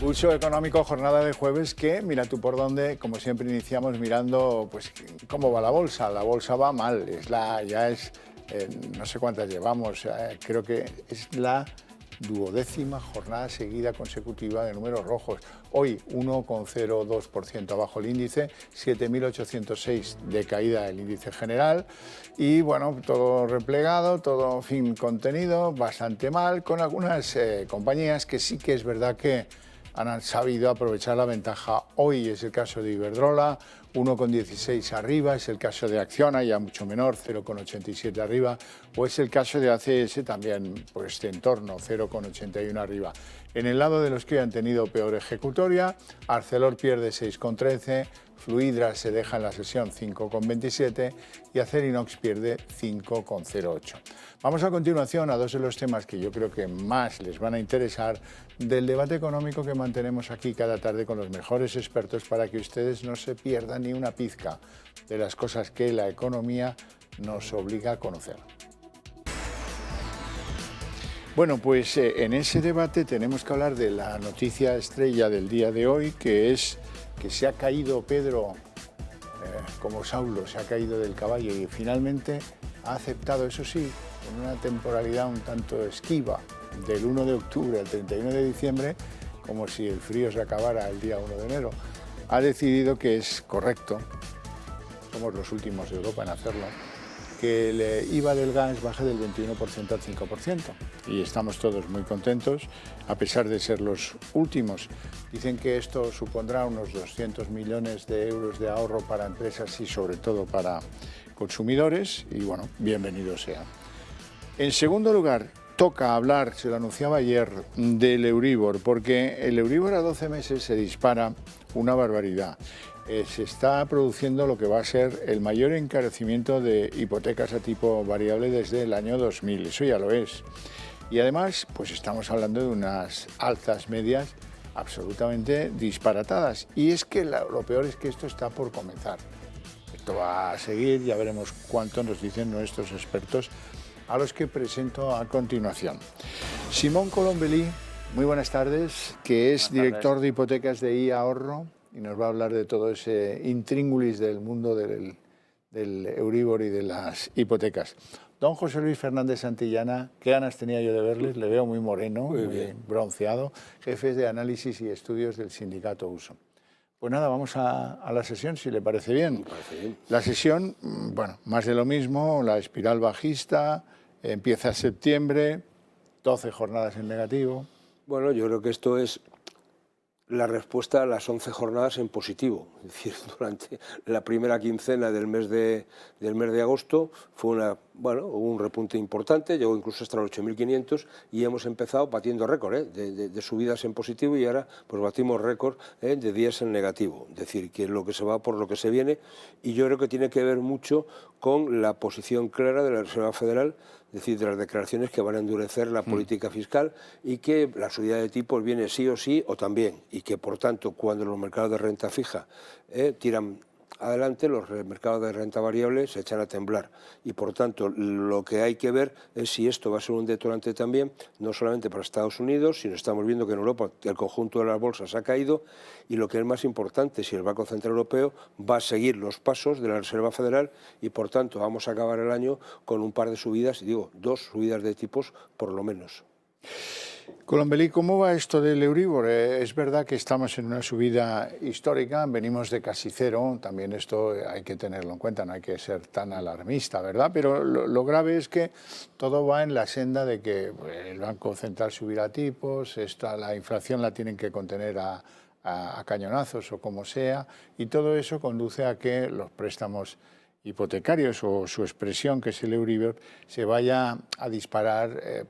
Pulso económico, jornada de jueves que, mira tú por dónde, como siempre iniciamos mirando pues cómo va la bolsa. La bolsa va mal, no sé cuántas llevamos, creo que es la 12ª jornada seguida consecutiva de números rojos. Hoy 1,02% abajo el índice, 7.806 de caída el índice general y bueno, todo replegado, todo en fin contenido, bastante mal, con algunas compañías que sí que es verdad que han sabido aprovechar la ventaja. Hoy es el caso de Iberdrola, 1,16 arriba, es el caso de Acciona, ya mucho menor, 0,87 arriba, o es el caso de ACS también por este entorno, 0,81 arriba. En el lado de los que han tenido peor ejecutoria, Arcelor pierde 6,13, Fluidra se deja en la sesión 5,27 y Acerinox pierde 5,08. Vamos a continuación a dos de los temas que yo creo que más les van a interesar del debate económico que mantenemos aquí cada tarde con los mejores expertos para que ustedes no se pierdan ni una pizca de las cosas que la economía nos obliga a conocer. Bueno, pues en ese debate tenemos que hablar de la noticia estrella del día de hoy, que es que se ha caído Pedro, como Saulo, se ha caído del caballo y finalmente ha aceptado, eso sí, en una temporalidad un tanto esquiva, del 1 de octubre al 31 de diciembre, como si el frío se acabara el día 1 de enero, ha decidido que es correcto, somos los últimos de Europa en hacerlo, que el IVA del gas baje del 21% al 5%. Y estamos todos muy contentos, a pesar de ser los últimos. Dicen que esto supondrá unos 200 millones de euros de ahorro para empresas y sobre todo para consumidores. Y bueno, bienvenido sea. En segundo lugar, toca hablar, se lo anunciaba ayer, del Euribor, porque el Euribor a 12 meses se dispara una barbaridad. Se está produciendo lo que va a ser el mayor encarecimiento de hipotecas a tipo variable desde el año 2000, eso ya lo es. Y además, pues estamos hablando de unas alzas medias absolutamente disparatadas. Y es que lo peor es que esto está por comenzar. Esto va a seguir, ya veremos cuánto nos dicen nuestros expertos, a los que presento a continuación. Simón Colombelí, muy buenas tardes, que es director de hipotecas de iAhorro y nos va a hablar de todo ese intríngulis del mundo del Euribor y de las hipotecas. Don José Luis Fernández Santillana, qué ganas tenía yo de verles, le veo muy moreno, muy bronceado, jefe de análisis y estudios del sindicato USO. Pues nada, vamos a la sesión, si le parece bien. La sesión, bueno, más de lo mismo, la espiral bajista, empieza septiembre, 12 jornadas en negativo. Bueno, yo creo que esto es la respuesta a las 11 jornadas en positivo. Es decir, durante la primera quincena del mes de agosto fue hubo un repunte importante, llegó incluso hasta los 8.500 y hemos empezado batiendo récord de subidas en positivo y ahora pues batimos récord de días en negativo. Es decir, que es lo que se va por lo que se viene y yo creo que tiene que ver mucho con la posición clara de la Reserva Federal, es decir, de las declaraciones que van a endurecer la política fiscal y que la subida de tipos viene sí o también y que, por tanto, cuando los mercados de renta fija tiran adelante, los mercados de renta variable se echan a temblar y, por tanto, lo que hay que ver es si esto va a ser un detonante también, no solamente para Estados Unidos, sino estamos viendo que en Europa el conjunto de las bolsas ha caído y lo que es más importante, si el Banco Central Europeo va a seguir los pasos de la Reserva Federal y, por tanto, vamos a acabar el año con un par de subidas, digo, 2 subidas de tipos por lo menos. Colombelí, ¿cómo va esto del Euribor? Es verdad que estamos en una subida histórica, venimos de casi cero, también esto hay que tenerlo en cuenta, no hay que ser tan alarmista, ¿verdad? Pero lo grave es que todo va en la senda de que el Banco Central subirá tipos, la inflación la tienen que contener a cañonazos o como sea, y todo eso conduce a que los préstamos hipotecarios o su expresión, que es el Euribor, se vaya a disparar,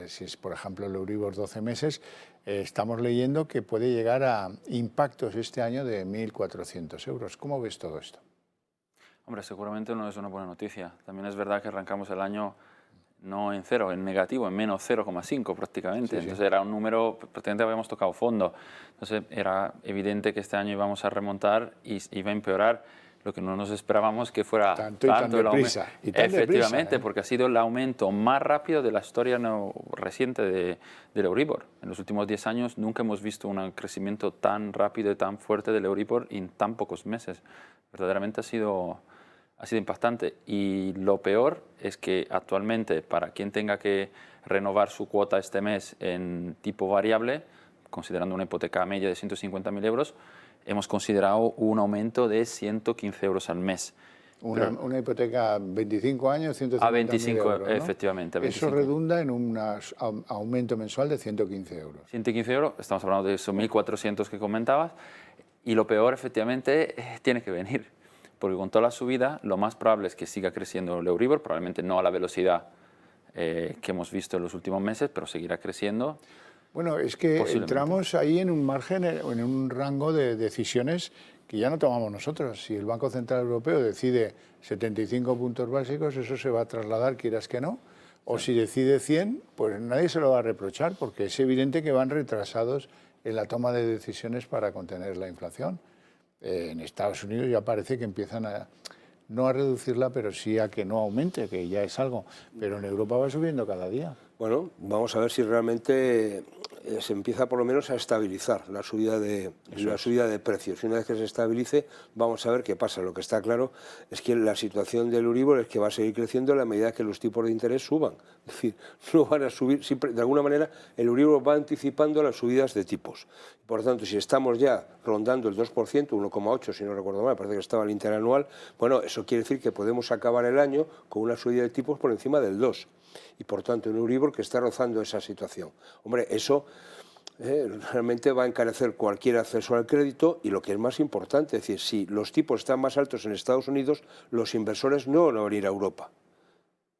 si es por ejemplo el Euribor 12 meses, estamos leyendo que puede llegar a impactos este año de 1.400 euros. ¿Cómo ves todo esto? Hombre, seguramente no es una buena noticia. También es verdad que arrancamos el año no en cero, en negativo, en menos 0,5 prácticamente. Sí. Entonces era un número, prácticamente habíamos tocado fondo. Entonces era evidente que este año íbamos a remontar y iba a empeorar. lo que no nos esperábamos que fuera tanto el aumento. Efectivamente, porque ha sido el aumento más rápido de la historia reciente del Euribor. En los últimos 10 años nunca hemos visto un crecimiento tan rápido y tan fuerte del Euribor en tan pocos meses. Verdaderamente ha sido impactante. Y lo peor es que actualmente, para quien tenga que renovar su cuota este mes en tipo variable, considerando una hipoteca media de 150.000 euros, hemos considerado un aumento de 115 euros al mes. Una hipoteca 25 años, 150.000 a 25, euros, ¿no? efectivamente. A 25. Eso redunda en un aumento mensual de 115 euros. 115 euros, estamos hablando de esos 1.400 que comentabas, y lo peor, efectivamente, tiene que venir, porque con toda la subida, lo más probable es que siga creciendo el Euribor, probablemente no a la velocidad que hemos visto en los últimos meses, pero seguirá creciendo. Bueno, es que entramos ahí en un margen, en un rango de decisiones que ya no tomamos nosotros. Si el Banco Central Europeo decide 75 puntos básicos, eso se va a trasladar, quieras que no. O si decide 100, pues nadie se lo va a reprochar, porque es evidente que van retrasados en la toma de decisiones para contener la inflación. En Estados Unidos ya parece que empiezan no a reducirla, pero sí a que no aumente, que ya es algo. Pero en Europa va subiendo cada día. Bueno, vamos a ver si realmente se empieza por lo menos a estabilizar la subida de precios. Y una vez que se estabilice, vamos a ver qué pasa. Lo que está claro es que la situación del Euribor es que va a seguir creciendo a la medida que los tipos de interés suban. Es decir, no van a subir, siempre, de alguna manera el Euribor va anticipando las subidas de tipos. Por lo tanto, si estamos ya rondando el 2%, 1,8 si no recuerdo mal, parece que estaba el interanual, bueno, eso quiere decir que podemos acabar el año con una subida de tipos por encima del 2%. Y por tanto un Euribor que está rozando esa situación. Hombre, eso realmente va a encarecer cualquier acceso al crédito y lo que es más importante, es decir, si los tipos están más altos en Estados Unidos, los inversores no van a venir a Europa.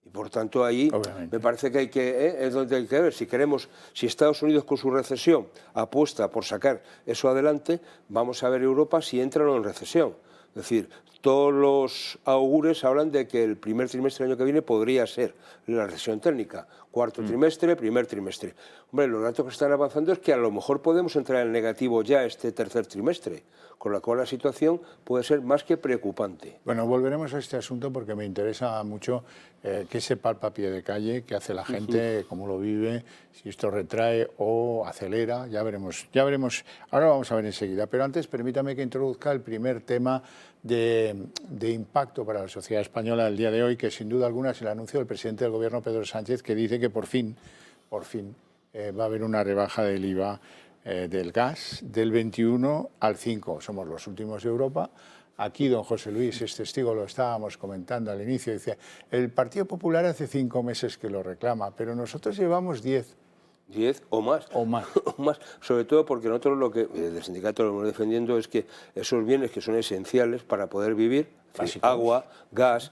Y por tanto ahí me parece que es donde hay que ver. Si Estados Unidos con su recesión apuesta por sacar eso adelante, vamos a ver Europa si entra o no en recesión. Es decir, todos los augures hablan de que el primer trimestre del año que viene podría ser la recesión técnica, cuarto trimestre, primer trimestre. Hombre, los datos que están avanzando es que a lo mejor podemos entrar en negativo ya este tercer trimestre, con lo cual la situación puede ser más que preocupante. Bueno, volveremos a este asunto porque me interesa mucho qué se palpa a pie de calle, qué hace la gente, cómo lo vive, si esto retrae o acelera, ya veremos. Ahora vamos a ver enseguida, pero antes permítame que introduzca el primer tema de impacto para la sociedad española del día de hoy, que sin duda alguna es el anuncio del presidente del Gobierno, Pedro Sánchez, que dice que por fin va a haber una rebaja del IVA del gas del 21 al 5. Somos los últimos de Europa. Aquí don José Luis es testigo, lo estábamos comentando al inicio, dice, el Partido Popular hace 5 meses que lo reclama, pero nosotros llevamos 10. 10 o más. O más. O más. Sobre todo porque nosotros lo que del sindicato lo estamos defendiendo es que esos bienes que son esenciales para poder vivir, agua, gas,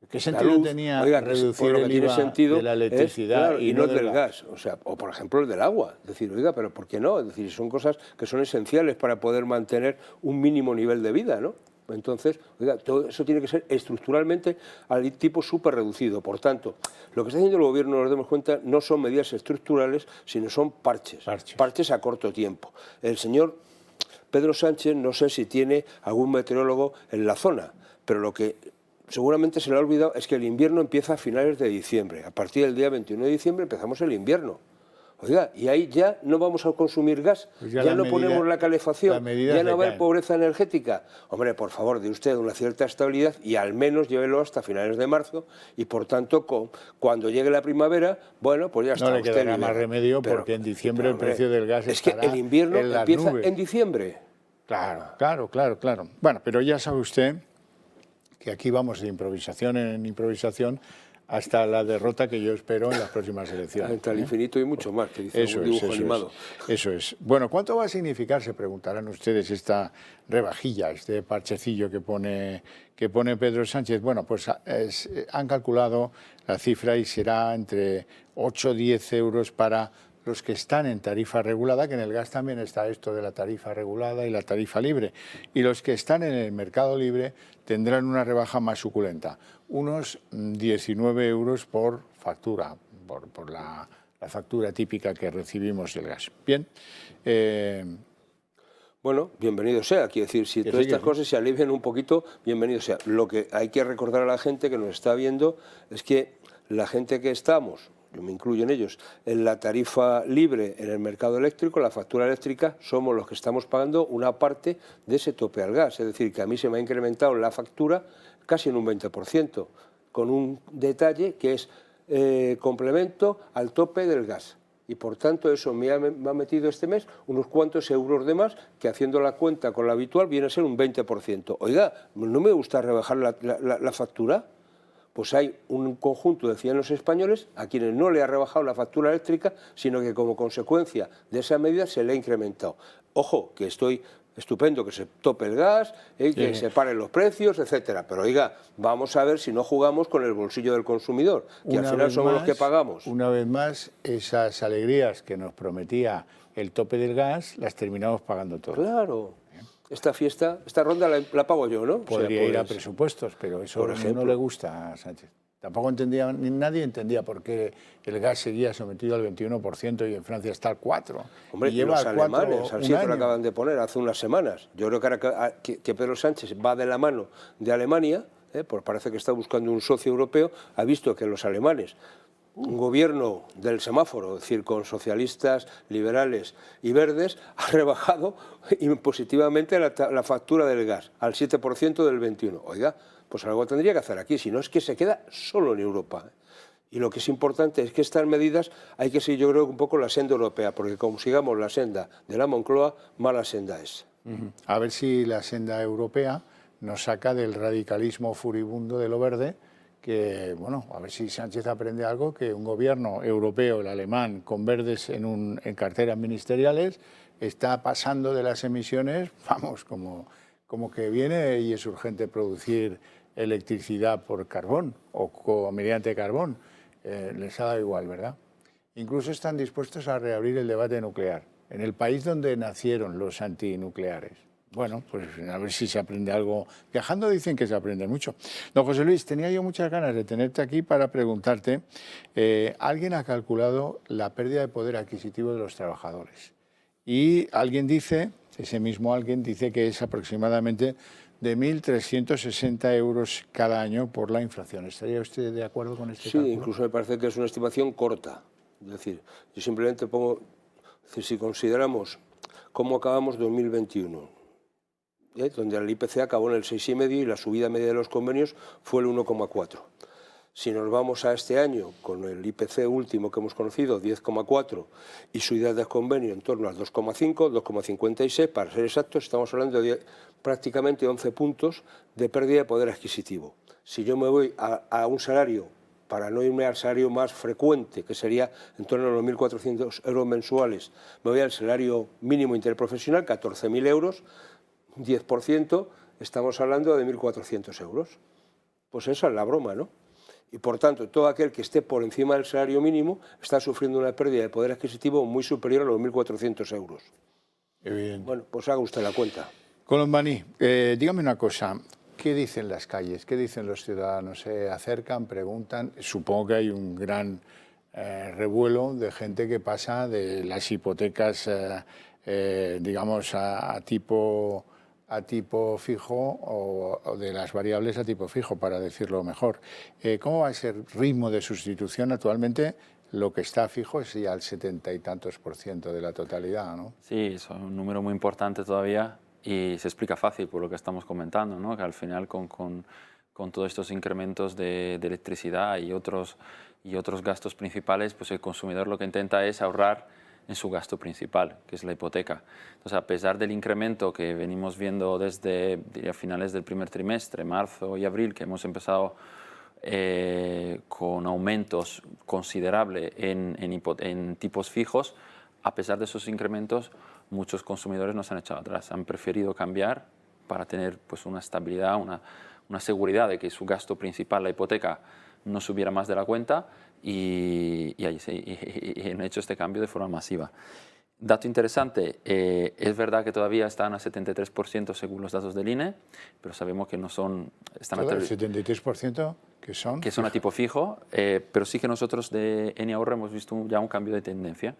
¿qué sentido tenía reducir el IVA de la electricidad y no del gas? O sea, o por ejemplo el del agua. Es decir, oiga, pero ¿por qué no? Es decir, son cosas que son esenciales para poder mantener un mínimo nivel de vida, ¿no? Entonces, oiga, todo eso tiene que ser estructuralmente al tipo súper reducido. Por tanto, lo que está haciendo el Gobierno, nos demos cuenta, no son medidas estructurales, sino son parches a corto tiempo. El señor Pedro Sánchez, no sé si tiene algún meteorólogo en la zona, pero lo que seguramente se le ha olvidado es que el invierno empieza a finales de diciembre. A partir del día 21 de diciembre empezamos el invierno. Oiga, y ahí ya no vamos a consumir gas, pues ya no ponemos la calefacción, ya no va a haber pobreza energética. Hombre, por favor, dé usted una cierta estabilidad y al menos llévelo hasta finales de marzo y por tanto cuando llegue la primavera, bueno, pues ya está. No le quedará más remedio porque en diciembre el precio del gas es que el invierno empieza en diciembre. Claro. Bueno, pero ya sabe usted que aquí vamos de improvisación en improvisación hasta la derrota que yo espero en las próximas elecciones. Hasta el infinito y mucho más, que dice un dibujo animado. Eso es. Bueno, ¿cuánto va a significar, se preguntarán ustedes, esta rebajilla, este parchecillo que pone Pedro Sánchez? Bueno, pues han calculado la cifra y será entre 8 y 10 euros para los que están en tarifa regulada, que en el gas también está esto de la tarifa regulada y la tarifa libre, y los que están en el mercado libre tendrán una rebaja más suculenta, unos 19 euros por factura, por la factura típica que recibimos del gas. Bien. Bueno, bienvenido sea, quiero decir, si todas estas cosas se alivian un poquito, bienvenido sea. Lo que hay que recordar a la gente que nos está viendo es que la gente que estamos, yo me incluyo en ellos, en la tarifa libre en el mercado eléctrico, la factura eléctrica, somos los que estamos pagando una parte de ese tope al gas. Es decir, que a mí se me ha incrementado la factura casi en un 20%, con un detalle que es complemento al tope del gas. Y por tanto eso me ha metido este mes unos cuantos euros de más, que haciendo la cuenta con la habitual viene a ser un 20%. Oiga, ¿no me gusta rebajar la factura? Pues hay un conjunto de ciudadanos españoles a quienes no le ha rebajado la factura eléctrica, sino que como consecuencia de esa medida se le ha incrementado. Ojo, que estoy estupendo que se tope el gas, que se paren los precios, etcétera. Pero oiga, vamos a ver si no jugamos con el bolsillo del consumidor, que al final somos los que pagamos. Una vez más, esas alegrías que nos prometía el tope del gas, las terminamos pagando todos. Claro. Esta fiesta, esta ronda la pago yo, ¿no? Podría ir a presupuestos, pero eso no le gusta a Sánchez. Tampoco entendía, ni nadie entendía por qué el gas seguía sometido al 21% y en Francia está al 4%. Hombre, y lleva los alemanes, al 7 lo acaban de poner hace unas semanas. Yo creo que ahora que Pedro Sánchez va de la mano de Alemania, pues parece que está buscando un socio europeo, ha visto que los alemanes, un gobierno del semáforo, es decir, con socialistas, liberales y verdes, ha rebajado impositivamente la factura del gas al 7% del 21%. Oiga, pues algo tendría que hacer aquí, si no es que se queda solo en Europa. Y lo que es importante es que estas medidas hay que seguir, yo creo, un poco la senda europea, porque como sigamos la senda de la Moncloa, mala senda es. A ver si la senda europea nos saca del radicalismo furibundo de lo verde, que, bueno, a ver si Sánchez aprende algo, que un gobierno europeo, el alemán, con verdes en carteras ministeriales, está pasando de las emisiones, vamos, como que viene y es urgente producir electricidad por carbón o mediante carbón. Les ha dado igual, ¿verdad? Incluso están dispuestos a reabrir el debate nuclear, en el país donde nacieron los antinucleares. Bueno, pues a ver si se aprende algo. Viajando dicen que se aprende mucho. Don José Luis, tenía yo muchas ganas de tenerte aquí para preguntarte. Alguien ha calculado la pérdida de poder adquisitivo de los trabajadores. Y alguien dice, ese mismo alguien dice que es aproximadamente de 1.360 euros cada año por la inflación. ¿Estaría usted de acuerdo con este cálculo? Sí, incluso me parece que es una estimación corta. Es decir, yo simplemente pongo, si consideramos cómo acabamos 2021, donde el IPC acabó en el 6,5 y la subida media de los convenios fue el 1,4. Si nos vamos a este año con el IPC último que hemos conocido, 10,4, y subida de convenio en torno al 2,5, 2,56, para ser exactos, estamos hablando de prácticamente 11 puntos de pérdida de poder adquisitivo. Si yo me voy a un salario, para no irme al salario más frecuente, que sería en torno a los 1.400 euros mensuales, me voy al salario mínimo interprofesional, 14.000 euros, 10%, estamos hablando de 1.400 euros. Pues esa es la broma, ¿no? Y por tanto, todo aquel que esté por encima del salario mínimo está sufriendo una pérdida de poder adquisitivo muy superior a los 1.400 euros. Bien. Bueno, pues haga usted la cuenta. Colombani, dígame una cosa. ¿Qué dicen las calles? ¿Qué dicen los ciudadanos? ¿Se acercan, preguntan? Supongo que hay un gran revuelo de gente que pasa de las hipotecas, digamos, a tipo fijo o de las variables a tipo fijo, para decirlo mejor. ¿Cómo va a ser el ritmo de sustitución? Actualmente lo que está fijo es ya el 70 y tantos % de la totalidad, ¿no? Sí, es un número muy importante todavía y se explica fácil por lo que estamos comentando, ¿no? Que al final con todos estos incrementos de electricidad y otros gastos principales, pues el consumidor lo que intenta es ahorrar en su gasto principal, que es la hipoteca. Entonces, a pesar del incremento que venimos viendo desde, diría, finales del primer trimestre, marzo y abril, que hemos empezado con aumentos considerables en tipos fijos, a pesar de esos incrementos, muchos consumidores no se han echado atrás, han preferido cambiar para tener pues, una estabilidad, una seguridad de que su gasto principal, la hipoteca, no subiera más de la cuenta y han hecho este cambio de forma masiva. Dato interesante, es verdad que todavía están a 73% según los datos del INE, pero sabemos que no son... Están ¿el 73% que son? Que son a tipo fijo, pero sí que nosotros de Eni Ahorro hemos visto ya un cambio de tendencia.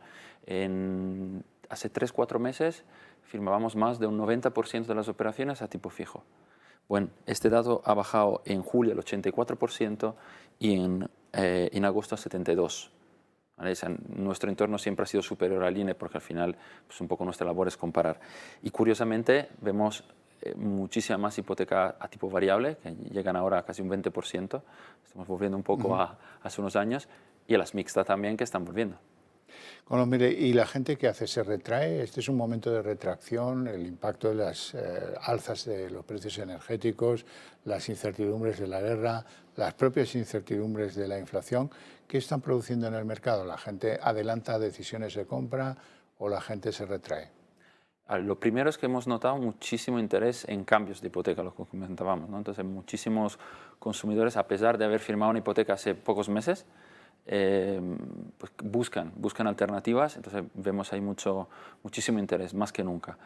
hace 3-4 meses firmábamos más de un 90% de las operaciones a tipo fijo. Bueno, este dato ha bajado en julio al 84% y en agosto al 72%. ¿Vale? O sea, nuestro entorno siempre ha sido superior al INE porque al final pues un poco nuestra labor es comparar. Y curiosamente vemos muchísima más hipoteca a tipo variable, que llegan ahora a casi un 20%. Estamos volviendo un poco a hace unos años, y a las mixtas también, que están volviendo. Bueno, mire, ¿y la gente qué hace? ¿Se retrae? Este es un momento de retracción, el impacto de las alzas de los precios energéticos, las incertidumbres de la guerra, las propias incertidumbres de la inflación. ¿Qué están produciendo en el mercado? ¿La gente adelanta decisiones de compra o la gente se retrae? Lo primero es que hemos notado muchísimo interés en cambios de hipoteca, lo que comentábamos, ¿no? Entonces, muchísimos consumidores, a pesar de haber firmado una hipoteca hace pocos meses, pues buscan alternativas. Entonces, vemos ahí muchísimo interés, más que nunca.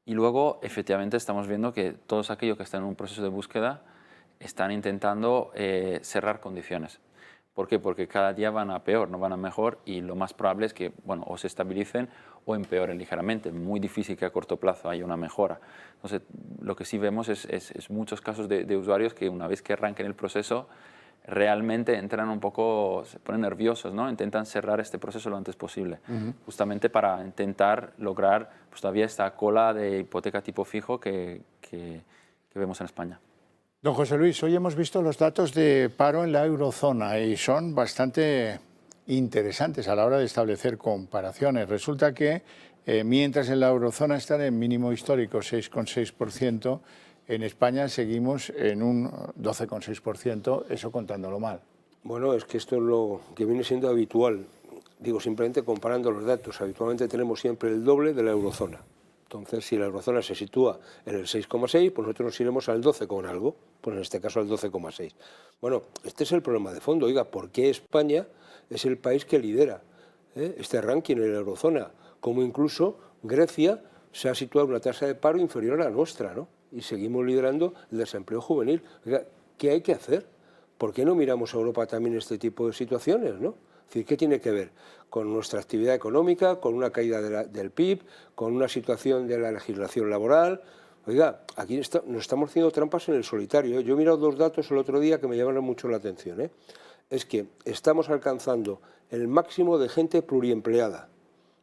Y luego, efectivamente, estamos viendo que todos aquellos que están en un proceso de búsqueda están intentando cerrar condiciones. ¿Por qué? Porque cada día van a peor, no van a mejor, y lo más probable es que, bueno, o se estabilicen o empeoren ligeramente. Muy difícil que a corto plazo haya una mejora. Entonces, lo que sí vemos es muchos casos de usuarios que una vez que arranquen el proceso, realmente entran un poco, se ponen nerviosos, ¿no? Intentan cerrar este proceso lo antes posible, justamente para intentar lograr pues, todavía esta cola de hipoteca tipo fijo que vemos en España. Don José Luis, hoy hemos visto los datos de paro en la eurozona y son bastante interesantes a la hora de establecer comparaciones. Resulta que mientras en la eurozona están en mínimo histórico 6,6%, en España seguimos en un 12,6%, eso contándolo mal. Bueno, es que esto es lo que viene siendo habitual. Digo, simplemente comparando los datos. Habitualmente tenemos siempre el doble de la eurozona. Entonces, si la eurozona se sitúa en el 6,6, pues nosotros nos iremos al 12 con algo, pues en este caso al 12,6. Bueno, este es el problema de fondo. Oiga, ¿por qué España es el país que lidera este ranking en la eurozona? Como incluso Grecia se ha situado en una tasa de paro inferior a la nuestra, ¿no? Y seguimos liderando el desempleo juvenil. Oiga, ¿qué hay que hacer? ¿Por qué no miramos a Europa también este tipo de situaciones, no? Es decir, ¿qué tiene que ver con nuestra actividad económica, con una caída del PIB, con una situación de la legislación laboral? Oiga, aquí nos estamos haciendo trampas en el solitario. Yo he mirado dos datos el otro día que me llamaron mucho la atención. Es que estamos alcanzando el máximo de gente pluriempleada.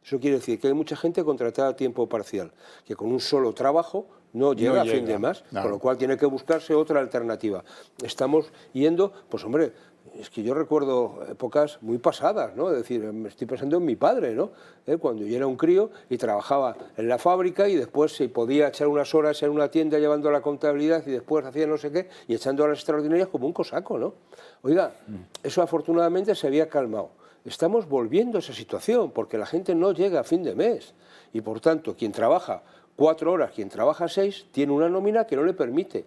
Eso quiere decir que hay mucha gente contratada a tiempo parcial, que con un solo trabajo no llega a fin de mes, con lo cual tiene que buscarse otra alternativa. Estamos yendo, pues hombre, es que yo recuerdo épocas muy pasadas, ¿no? Es decir, me estoy pensando en mi padre, ¿no? Cuando yo era un crío y trabajaba en la fábrica y después se podía echar unas horas en una tienda llevando la contabilidad y después hacía no sé qué y echando horas extraordinarias como un cosaco, ¿no? Oiga, eso afortunadamente se había calmado. Estamos volviendo a esa situación porque la gente no llega a fin de mes y por tanto quien trabaja 4 horas, quien trabaja 6, tiene una nómina que no le permite.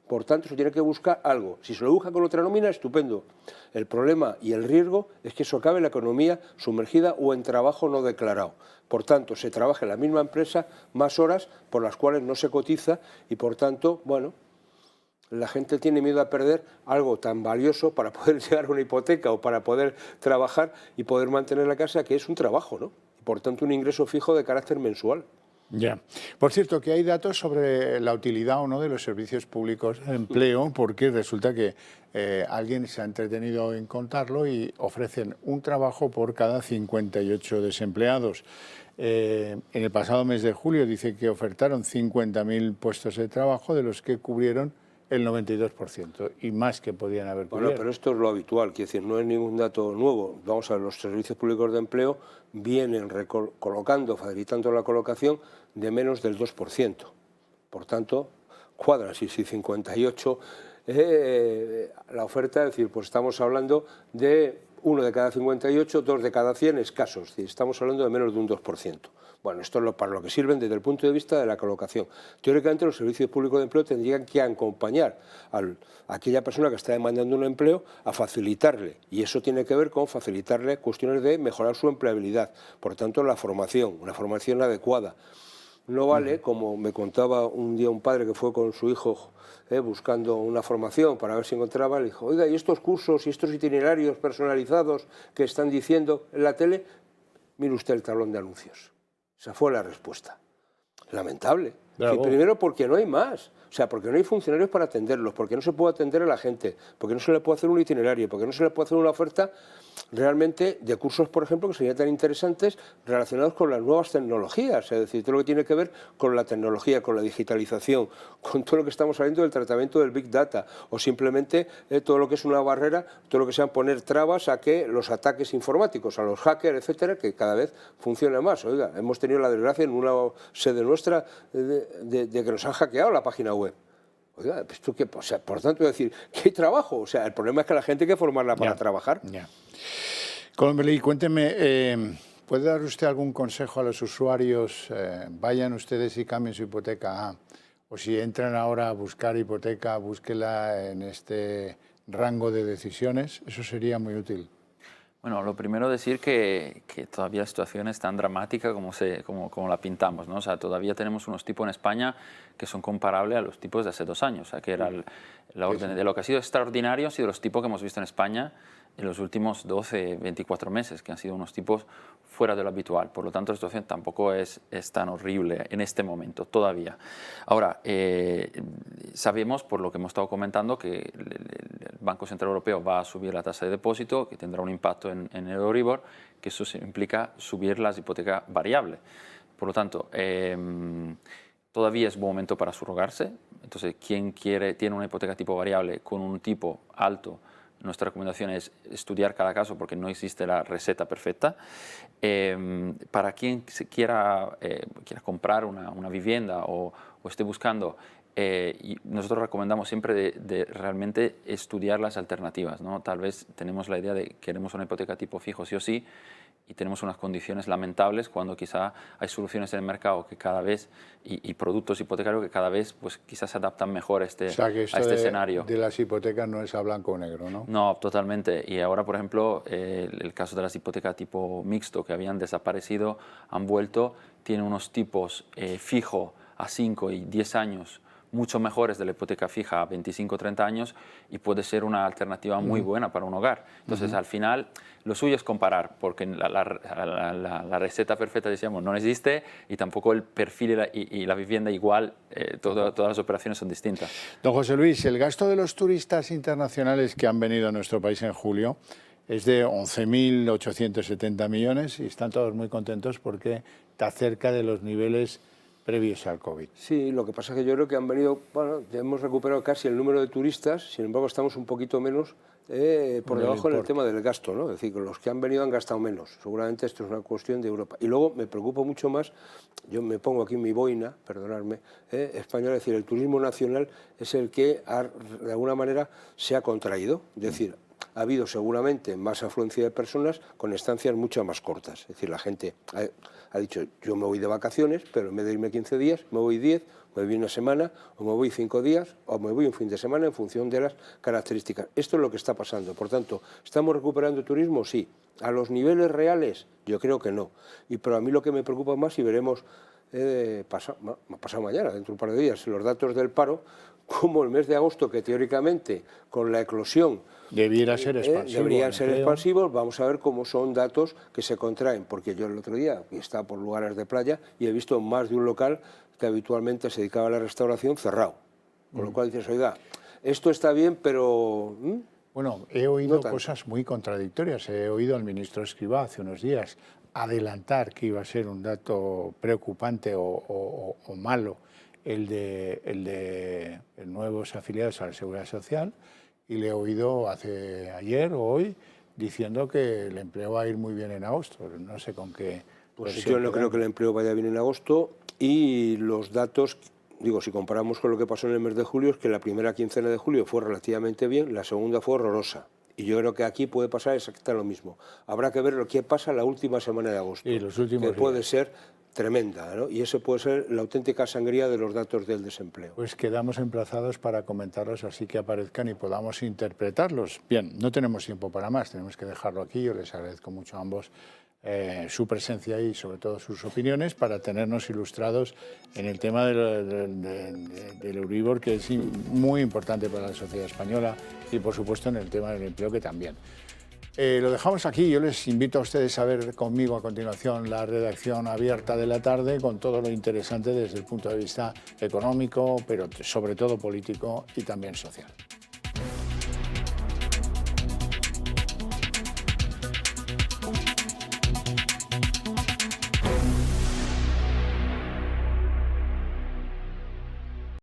Por tanto, se tiene que buscar algo. Si se lo busca con otra nómina, estupendo. El problema y el riesgo es que eso acabe en la economía sumergida o en trabajo no declarado. Por tanto, se trabaja en la misma empresa más horas por las cuales no se cotiza y, por tanto, bueno, la gente tiene miedo a perder algo tan valioso para poder llegar a una hipoteca o para poder trabajar y poder mantener la casa, que es un trabajo, ¿no? Y, por tanto, un ingreso fijo de carácter mensual. Ya. Por cierto, que hay datos sobre la utilidad o no de los servicios públicos de empleo, porque resulta que alguien se ha entretenido en contarlo y ofrecen un trabajo por cada 58 desempleados. En el pasado mes de julio dice que ofertaron 50.000 puestos de trabajo, de los que cubrieron el 92% y más que podían haber cubierto. Bueno, pero esto es lo habitual, quiere decir, no es ningún dato nuevo. Vamos a ver, los servicios públicos de empleo vienen colocando, facilitando la colocación de menos del 2%. Por tanto, cuadran, si 58 la oferta, es decir, pues estamos hablando de 1 de cada 58, 2 de cada 100 escasos, es decir, estamos hablando de menos de un 2%. Bueno, esto es para lo que sirven desde el punto de vista de la colocación. Teóricamente, los servicios públicos de empleo tendrían que acompañar a aquella persona que está demandando un empleo a facilitarle, y eso tiene que ver con facilitarle cuestiones de mejorar su empleabilidad. Por tanto, la formación, una formación adecuada. No vale, como me contaba un día un padre que fue con su hijo buscando una formación para ver si encontraba, le dijo, oiga, ¿y estos cursos y estos itinerarios personalizados que están diciendo en la tele? Mire usted el tablón de anuncios. Esa fue la respuesta. Lamentable. Bravo. Primero porque no hay más, o sea, porque no hay funcionarios para atenderlos, porque no se puede atender a la gente, porque no se le puede hacer un itinerario, porque no se le puede hacer una oferta realmente de cursos, por ejemplo, que serían tan interesantes relacionados con las nuevas tecnologías, es decir, todo lo que tiene que ver con la tecnología, con la digitalización, con todo lo que estamos hablando del tratamiento del Big Data, o simplemente todo lo que es una barrera, todo lo que sea poner trabas a que los ataques informáticos, a los hackers, etcétera, que cada vez funciona más. Oiga, hemos tenido la desgracia en una sede nuestra de que nos han hackeado la página web. Oiga, ¿esto qué? O sea, por tanto, decir que hay trabajo. O sea, el problema es que la gente hay que formarla para trabajar. Ya. Colombeli, cuénteme, ¿puede dar usted algún consejo a los usuarios? Vayan ustedes y cambien su hipoteca. O si entran ahora a buscar hipoteca, búsquela en este rango de decisiones. Eso sería muy útil. Bueno, lo primero decir que todavía la situación es tan dramática como la pintamos, ¿no? O sea, todavía tenemos unos tipos en España que son comparables a los tipos de hace 2 años, o sea, que era la orden de lo que ha sido extraordinario, ha sido los tipos que hemos visto en España en los últimos 12, 24 meses, que han sido unos tipos fuera de lo habitual. Por lo tanto, la situación tampoco es tan horrible en este momento, todavía. Ahora, sabemos, por lo que hemos estado comentando, que el Banco Central Europeo va a subir la tasa de depósito, que tendrá un impacto en el Euribor, que eso implica subir las hipotecas variables. Por lo tanto, todavía es buen momento para subrogarse. Entonces, quien tiene una hipoteca tipo variable con un tipo alto, nuestra recomendación es estudiar cada caso porque no existe la receta perfecta. Para quien quiera comprar una vivienda o esté buscando, y nosotros recomendamos siempre de realmente estudiar las alternativas, ¿no? Tal vez tenemos la idea de que queremos una hipoteca tipo fijo sí o sí, y tenemos unas condiciones lamentables cuando quizá hay soluciones en el mercado que cada vez y productos hipotecarios que cada vez pues quizás se adaptan mejor a este escenario. De las hipotecas no es a blanco o negro, ¿no? No, totalmente. Y ahora, por ejemplo, el caso de las hipotecas tipo mixto que habían desaparecido, han vuelto, tienen unos tipos fijo a 5 y 10 años mucho mejores de la hipoteca fija a 25 o 30 años y puede ser una alternativa muy buena para un hogar. Entonces, al final, lo suyo es comparar, porque la receta perfecta, decíamos, no existe y tampoco el perfil y la vivienda igual, todas las operaciones son distintas. Don José Luis, el gasto de los turistas internacionales que han venido a nuestro país en julio es de 11.870 millones y están todos muy contentos porque está cerca de los niveles previos al COVID. Sí, lo que pasa es que yo creo que han venido, bueno, ya hemos recuperado casi el número de turistas, sin embargo estamos un poquito menos por debajo en el tema del gasto, ¿no? Es decir, que los que han venido han gastado menos. Seguramente esto es una cuestión de Europa. Y luego me preocupa mucho más, yo me pongo aquí mi boina, perdonadme, español, es decir, el turismo nacional es el que de alguna manera se ha contraído, es decir, ha habido seguramente más afluencia de personas con estancias mucho más cortas. Es decir, la gente ha dicho, yo me voy de vacaciones, pero en vez de irme 15 días, me voy 10, me voy una semana, o me voy 5 días, o me voy un fin de semana en función de las características. Esto es lo que está pasando. Por tanto, ¿estamos recuperando turismo? Sí. ¿A los niveles reales? Yo creo que no. Pero a mí lo que me preocupa más, y veremos pasado mañana, dentro de un par de días, los datos del paro, como el mes de agosto, que teóricamente con la eclosión deberían ser expansivos, vamos a ver cómo son datos que se contraen, porque yo el otro día estaba por lugares de playa y he visto más de un local que habitualmente se dedicaba a la restauración cerrado, con lo cual dices, oiga, esto está bien, pero... Bueno, he oído cosas muy contradictorias. He oído al ministro Escrivá hace unos días adelantar que iba a ser un dato preocupante o malo el de nuevos afiliados a la Seguridad Social, y le he oído ayer o hoy diciendo que el empleo va a ir muy bien en agosto. No sé con qué... Pues yo no creo que el empleo vaya bien en agosto, y los datos, digo, si comparamos con lo que pasó en el mes de julio, es que la primera quincena de julio fue relativamente bien, la segunda fue horrorosa. Y yo creo que aquí puede pasar exactamente lo mismo. Habrá que ver lo que pasa la última semana de agosto, y los últimos que puede ser tremenda, ¿no? Y eso puede ser la auténtica sangría de los datos del desempleo. Pues quedamos emplazados para comentarlos así que aparezcan y podamos interpretarlos. Bien, no tenemos tiempo para más, tenemos que dejarlo aquí. Yo les agradezco mucho a ambos su presencia y sobre todo sus opiniones para tenernos ilustrados en el tema del Euribor, que es muy importante para la sociedad española, y por supuesto en el tema del empleo, que también. Lo dejamos aquí. Yo les invito a ustedes a ver conmigo a continuación la redacción abierta de la tarde con todo lo interesante desde el punto de vista económico, pero sobre todo político y también social.